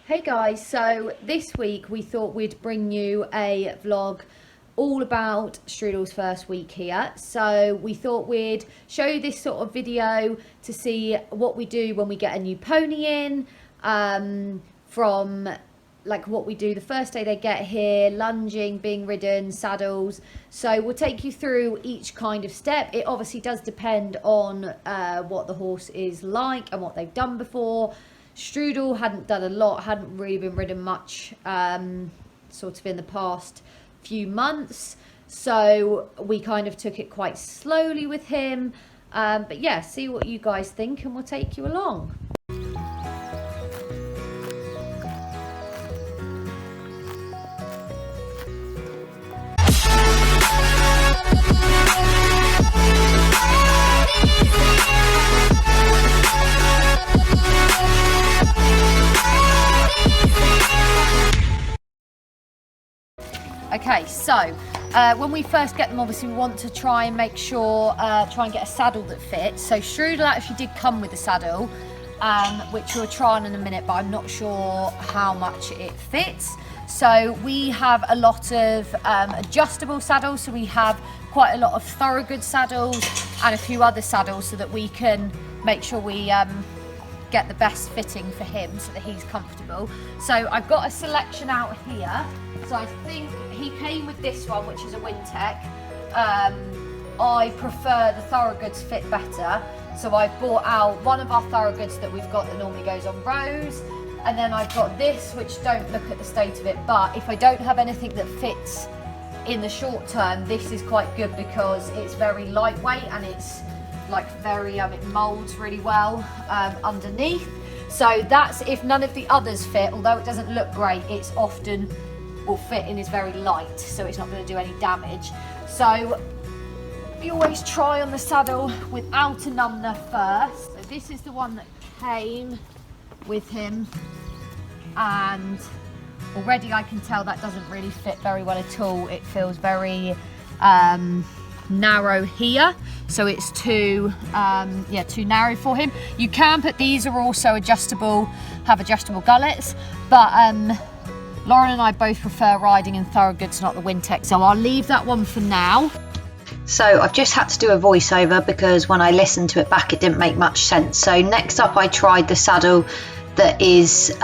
Hey guys, so this week we thought we'd bring you a vlog all about Strudel's first week here. So we thought we'd show you this sort of video to see what we do when we get a new pony in, from like what we do the first day they get here, lunging, being ridden, saddles. So we'll take you through each kind of step. It obviously does depend on what the horse is like and what they've done before. Strudel hadn't done a lot, hadn't really been ridden much sort of in the past few months, so we kind of took it quite slowly with him, but yeah, see what you guys think and we'll take you along. Okay, so when we first get them, obviously we want to try and make sure, try and get a saddle that fits. So Strudel actually did come with a saddle, which we'll try on in a minute, but I'm not sure how much it fits. So we have a lot of adjustable saddles, so we have quite a lot of Thoroughgood saddles and a few other saddles so that we can make sure we get the best fitting for him so that he's comfortable. So I've got a selection out here. So I think he came with this one, which is a Wintec. I prefer the Thoroughgoods fit better. So I've bought out one of our Thoroughgoods that we've got that normally goes on Rose. And then I've got this, which don't look at the state of it, but if I don't have anything that fits in the short term, this is quite good because it's very lightweight and it's like very, it molds really well underneath. So that's if none of the others fit, although it doesn't look great, it's often will fit and is very light, so it's not going to do any damage. So you always try on the saddle without a numbner first. So this is the one that came with him, and already I can tell that doesn't really fit very well at all. It feels very narrow here, so it's too narrow for him. You can put, these are also adjustable, have adjustable gullets, but Lauren and I both prefer riding in Thoroughgoods, not the Wintec, so I'll leave that one for now. So I've just had to do a voiceover because when I listened to it back it didn't make much sense. So next up I tried the saddle that is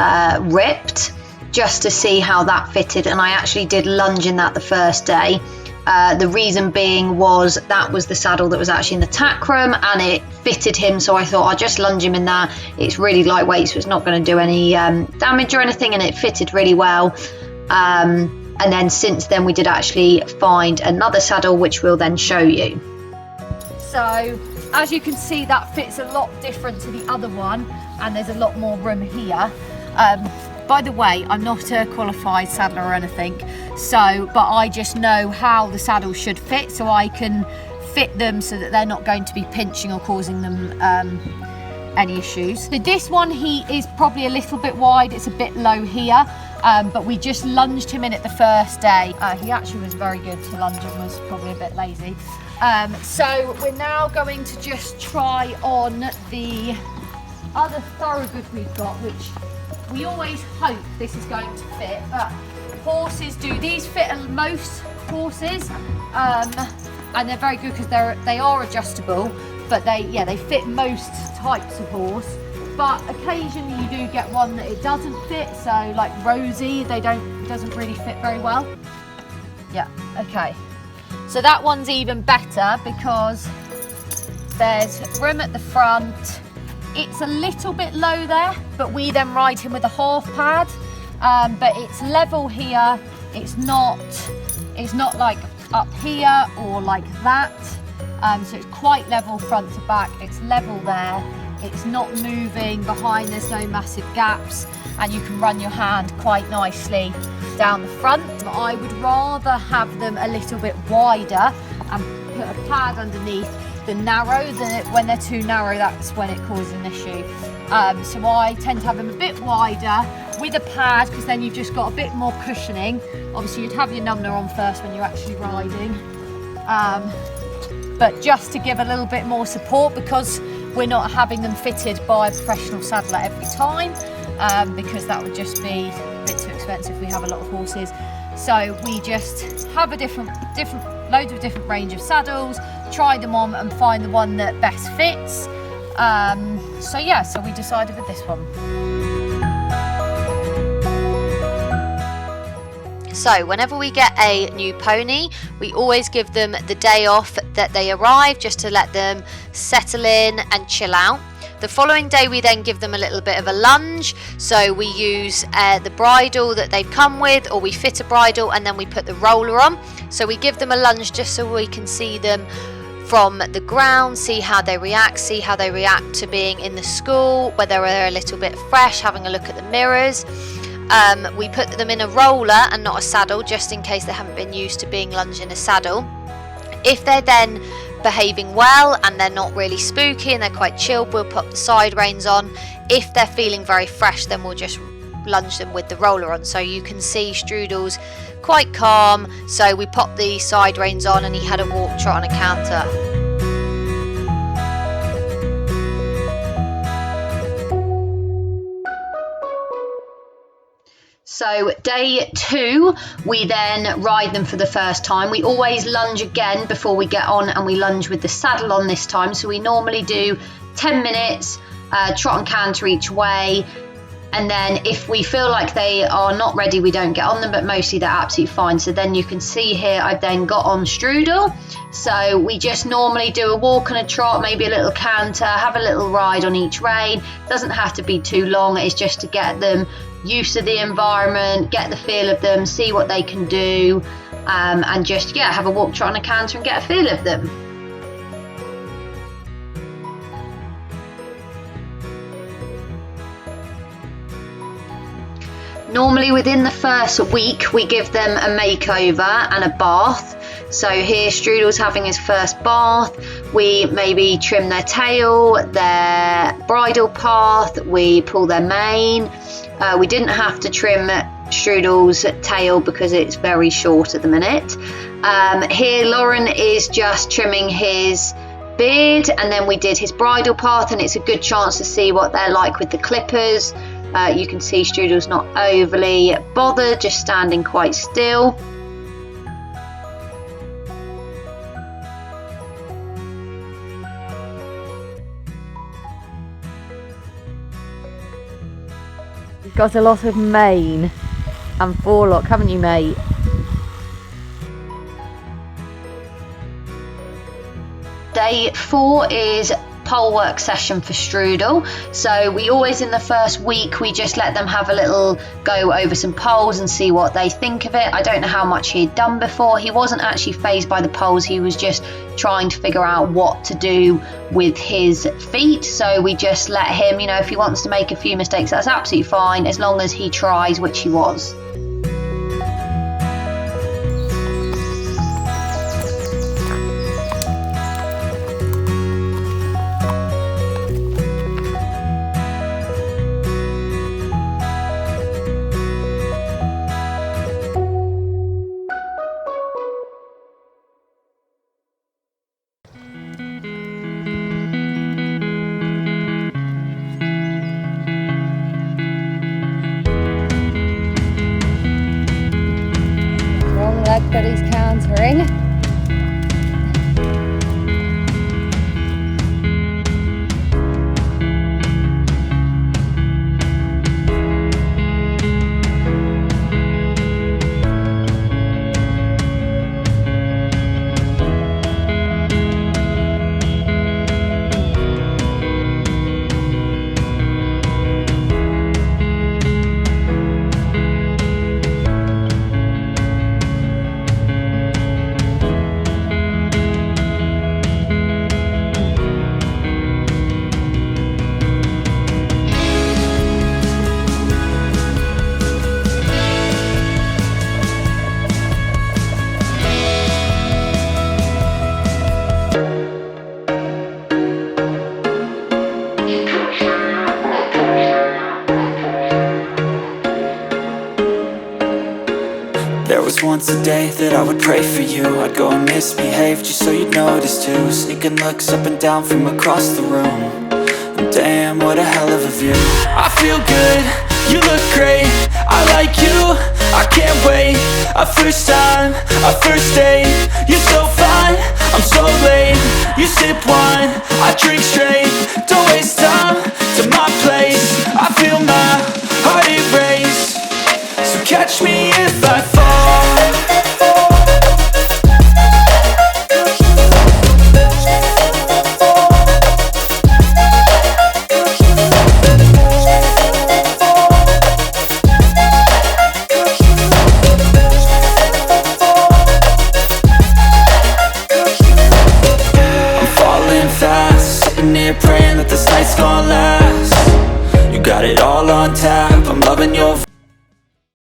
ripped just to see how that fitted, and I actually did lunge in that the first day. The reason being was that was the saddle that was actually in the tack room and it fitted him, so I thought I'll just lunge him in that. It's really lightweight, so it's not going to do any damage or anything, and it fitted really well. And then since then we did actually find another saddle which we'll then show you. So as you can see, that fits a lot different to the other one and there's a lot more room here. By the way, I'm not a qualified saddler or anything, but I just know how the saddle should fit, so I can fit them so that they're not going to be pinching or causing them any issues. So this one, he is probably a little bit wide, it's a bit low here, but we just lunged him in it the first day. He actually was very good to lunge and was probably a bit lazy. So we're now going to just try on the other Thoroughgood we've got, which we always hope this is going to fit, but horses do. These fit most horses, and they're very good because they are adjustable, but they fit most types of horse. But occasionally you do get one that it doesn't fit. So like Rosie, it doesn't really fit very well. Yeah, okay. So that one's even better because there's room at the front. It's a little bit low there, but we then ride him with a half pad, but it's level here. It's not like up here or like that. So it's quite level front to back. It's level there. It's not moving behind. There's no massive gaps, and you can run your hand quite nicely down the front. I would rather have them a little bit wider and put a pad underneath than narrow. When they're too narrow, that's when it causes an issue. So I tend to have them a bit wider with a pad, because then you've just got a bit more cushioning. Obviously you'd have your numbner on first when you're actually riding, but just to give a little bit more support, because we're not having them fitted by a professional saddler every time. because that would just be a bit too expensive. We have a lot of horses, so we just have a loads of different range of saddles, try them on and find the one that best fits. So we decided with this one. So whenever we get a new pony, we always give them the day off that they arrive, just to let them settle in and chill out. The following day we then give them a little bit of a lunge, so we use the bridle that they've come with, or we fit a bridle and then we put the roller on. So we give them a lunge just so we can see them from the ground, see how they react to being in the school, whether they're a little bit fresh, having a look at the mirrors. We put them in a roller and not a saddle, just in case they haven't been used to being lunged in a saddle. If they're then behaving well and they're not really spooky and they're quite chilled, we'll put the side reins on. If they're feeling very fresh, then we'll just lunge them with the roller on. So you can see Strudel's quite calm, so we popped the side reins on and he had a walk, trot and a canter. So day 2, we then ride them for the first time. We always lunge again before we get on, and we lunge with the saddle on this time. So we normally do 10 minutes, trot and canter each way. And then if we feel like they are not ready, we don't get on them, but mostly they're absolutely fine. So then you can see here, I've then got on Strudel. So we just normally do a walk and a trot, maybe a little canter, have a little ride on each rein. Doesn't have to be too long, it's just to get them used to the environment, get the feel of them, see what they can do, and just, have a walk, trot and a canter and get a feel of them. Normally within the first week we give them a makeover and a bath. So here Strudel's having his first bath. We maybe trim their tail, their bridle path, we pull their mane. We didn't have to trim Strudel's tail because it's very short at the minute. Here Lauren is just trimming his beard, and then we did his bridle path, and it's a good chance to see what they're like with the clippers. You can see Strudel's not overly bothered, just standing quite still. You've got a lot of mane and forelock, haven't you, mate? Day 4 is pole work session for Strudel. So we always, in the first week, we just let them have a little go over some poles and see what they think of it. I don't know how much he'd done before. He wasn't actually fazed by the poles, he was just trying to figure out what to do with his feet. So we just let him, if he wants to make a few mistakes, that's absolutely fine, as long as he tries, which he was. But he's cantering. There was once a day that I would pray for you. I'd go and misbehave just so you'd notice too, sneaking looks up and down from across the room, Damn, what a hell of a view. I feel good, you look great, I like you, I can't wait. A first time, a first date, you're so fine, I'm so late. You sip wine, I drink straight, don't waste time to my place. I feel my heart erase, so catch me if I fall. Praying that this night's gonna last. You got it all on tap, I'm loving your